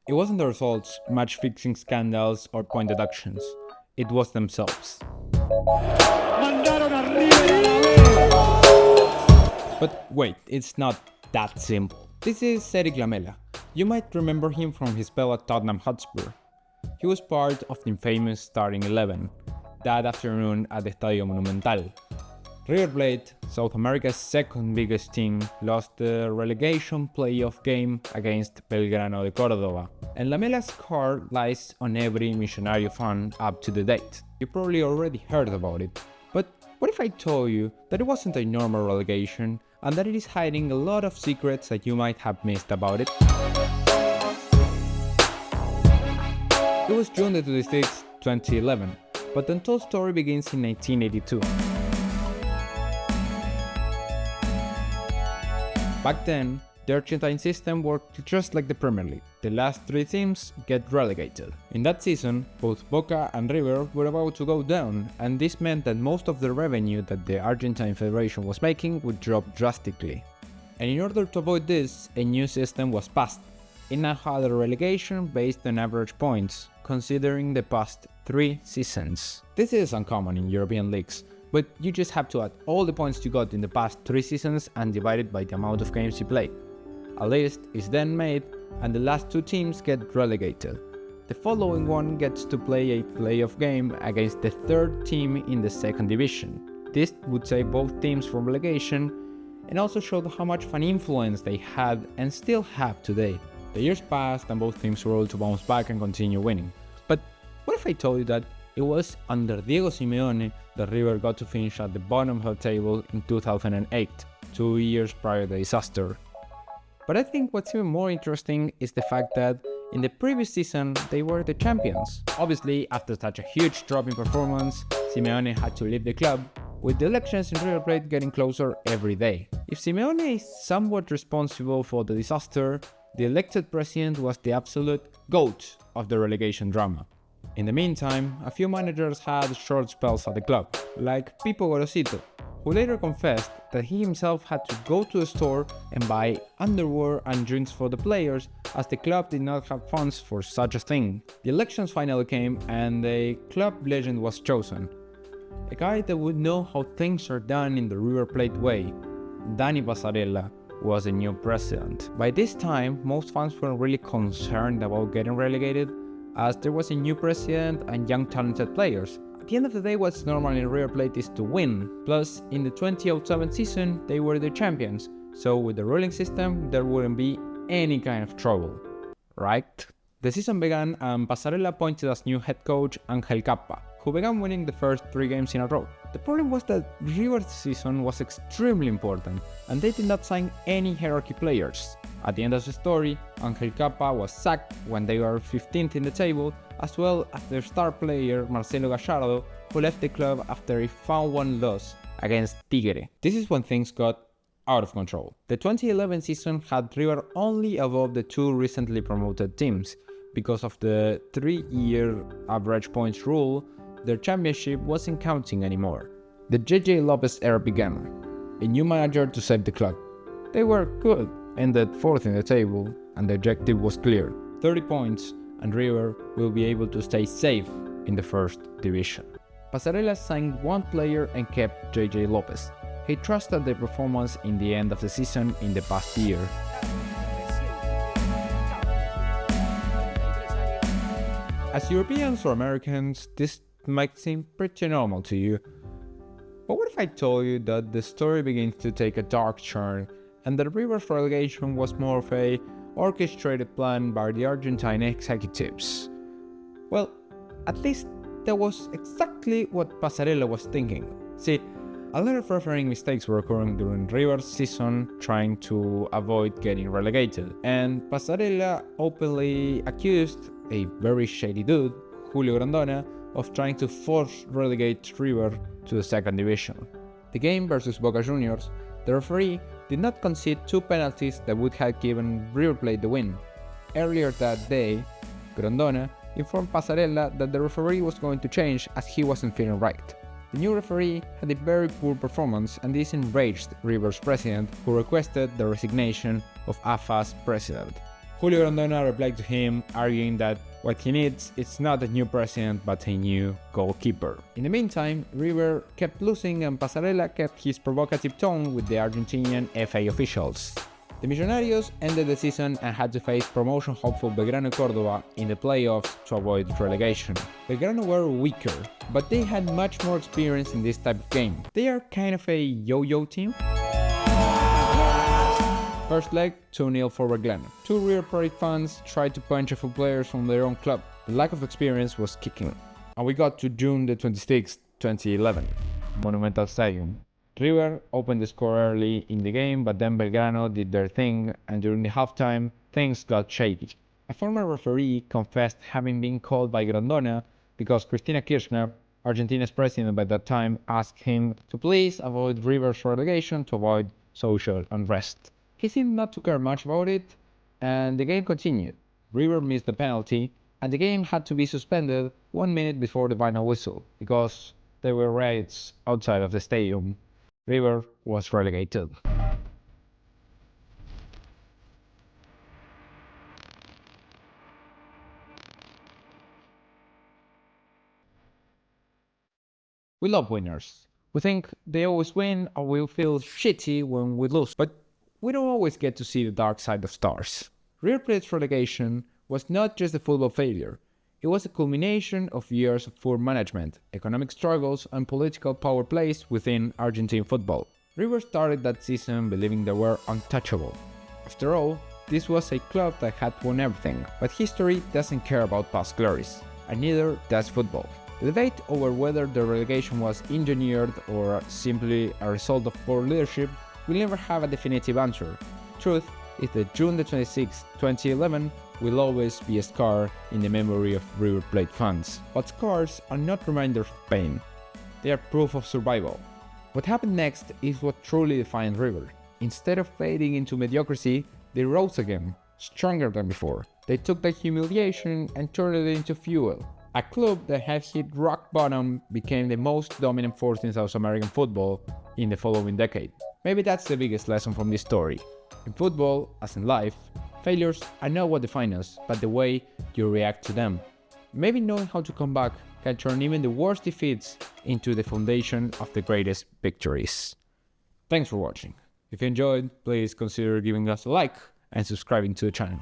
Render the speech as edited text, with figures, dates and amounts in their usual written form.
It wasn't the results, match-fixing scandals, or point deductions. It was themselves. But wait, it's not that simple. This is Eric Lamela. You might remember him from his spell at Tottenham Hotspur. He was part of the infamous starting 11 that afternoon at the Estadio Monumental. River Plate, South America's second biggest team, lost the relegation playoff game against Belgrano de Córdoba, and Lamela's card lies on every Millonario fan up to the date. You probably already heard about it, but what if I told you that it wasn't a normal relegation and that it is hiding a lot of secrets that you might have missed about it? It was June the 26th, 2011, but the untold story begins in 1982. Back then, the Argentine system worked just like the Premier League. The last three teams get relegated. In that season, both Boca and River were about to go down, and this meant that most of the revenue that the Argentine Federation was making would drop drastically. And in order to avoid this, a new system was passed. It now had a relegation based on average points, considering the past 3 seasons. This is uncommon in European leagues, but you just have to add all the points you got in the past 3 seasons and divide it by the amount of games you played. A list is then made and the last 2 teams get relegated. The following one gets to play a playoff game against the 3rd team in the 2nd division. This would save both teams from relegation and also showed how much of an influence they had and still have today. The years passed and both teams were able to bounce back and continue winning. But what if I told you that it was under Diego Simeone that River got to finish at the bottom of the table in 2008, 2 years prior to the disaster? But I think what's even more interesting is the fact that in the previous season they were the champions. Obviously, after such a huge drop in performance, Simeone had to leave the club, with the elections in River Plate getting closer every day. If Simeone is somewhat responsible for the disaster, the elected president was the absolute GOAT of the relegation drama. In the meantime, a few managers had short spells at the club, like Pipo Gorosito, who later confessed that he himself had to go to the store and buy underwear and drinks for the players, as the club did not have funds for such a thing. The elections finally came and a club legend was chosen. A guy that would know how things are done in the River Plate way. Dani Passarella was the new president. By this time, most fans were really concerned about getting relegated, as there was a new president and young talented players. At the end of the day, what's normal in River Plate is to win. Plus, in the 2007 season, they were the champions, so with the ruling system, there wouldn't be any kind of trouble, right? The season began and Passarella appointed as new head coach Angel Cappa, who began winning the first 3 games in a row. The problem was that River's season was extremely important, and they did not sign any hierarchy players. At the end of the story, Angel Cappa was sacked when they were 15th in the table, as well as their star player Marcelo Gallardo, who left the club after a 4-1 loss against Tigre. This is when things got out of control. The 2011 season had River only above the 2 recently promoted teams. Because of the 3-year average points rule, their championship wasn't counting anymore. The JJ Lopez era began, a new manager to save the club. They were good, ended 4th in the table, and the objective was clear: 30 points, and River will be able to stay safe in the 1st division. Passarella signed 1 player and kept JJ Lopez. He trusted their performance in the end of the season in the past year. As Europeans or Americans, this might seem pretty normal to you. But what if I told you that the story begins to take a dark turn and that River's relegation was more of a orchestrated plan by the Argentine executives? Well, at least that was exactly what Passarella was thinking. See, a lot of refereeing mistakes were occurring during River's season trying to avoid getting relegated, and Passarella openly accused a very shady dude, Julio Grondona, of trying to force relegate River to the 2nd division. The game versus Boca Juniors, the referee did not concede 2 penalties that would have given River Plate the win. Earlier that day, Grondona informed Passarella that the referee was going to change as he wasn't feeling right. The new referee had a very poor performance, and this enraged River's president, who requested the resignation of AFA's president, Julio Grondona replied to him, arguing that what he needs is not a new president but a new goalkeeper. In the meantime, River kept losing and Passarella kept his provocative tone with the Argentinian FA officials. The Millonarios ended the season and had to face promotion hopeful Belgrano Córdoba in the playoffs to avoid relegation. Belgrano were weaker, but they had much more experience in this type of game. They are kind of a yo-yo team. First leg, 2-0 for Belgrano. Two River Plate fans tried to punch a few players from their own club. The lack of experience was kicking. And we got to June the 26th, 2011, Monumental Stadium. River opened the score early in the game, but then Belgrano did their thing, and during the halftime, things got shaky. A former referee confessed having been called by Grondona because Cristina Kirchner, Argentina's president by that time, asked him to please avoid River's relegation to avoid social unrest. He seemed not to care much about it, and the game continued. River missed the penalty, and the game had to be suspended 1 minute before the final whistle, because there were riots outside of the stadium. River was relegated. We love winners. We think they always win, or we feel shitty when we lose, but we don't always get to see the dark side of stars. River Plate's relegation was not just a football failure. It was a culmination of years of poor management, economic struggles, and political power plays within Argentine football. River started that season believing they were untouchable. After all, this was a club that had won everything, but history doesn't care about past glories, and neither does football. The debate over whether the relegation was engineered or simply a result of poor leadership will never have a definitive answer. Truth is that June the 26th, 2011 will always be a scar in the memory of River Plate fans. But scars are not reminders of pain. They are proof of survival. What happened next is what truly defined River. Instead of fading into mediocrity, they rose again, stronger than before. They took that humiliation and turned it into fuel. A club that had hit rock bottom became the most dominant force in South American football in the following decade. Maybe that's the biggest lesson from this story. In football, as in life, failures are not what define us, but the way you react to them. Maybe knowing how to come back can turn even the worst defeats into the foundation of the greatest victories. Thanks for watching. If you enjoyed, please consider giving us a like and subscribing to the channel.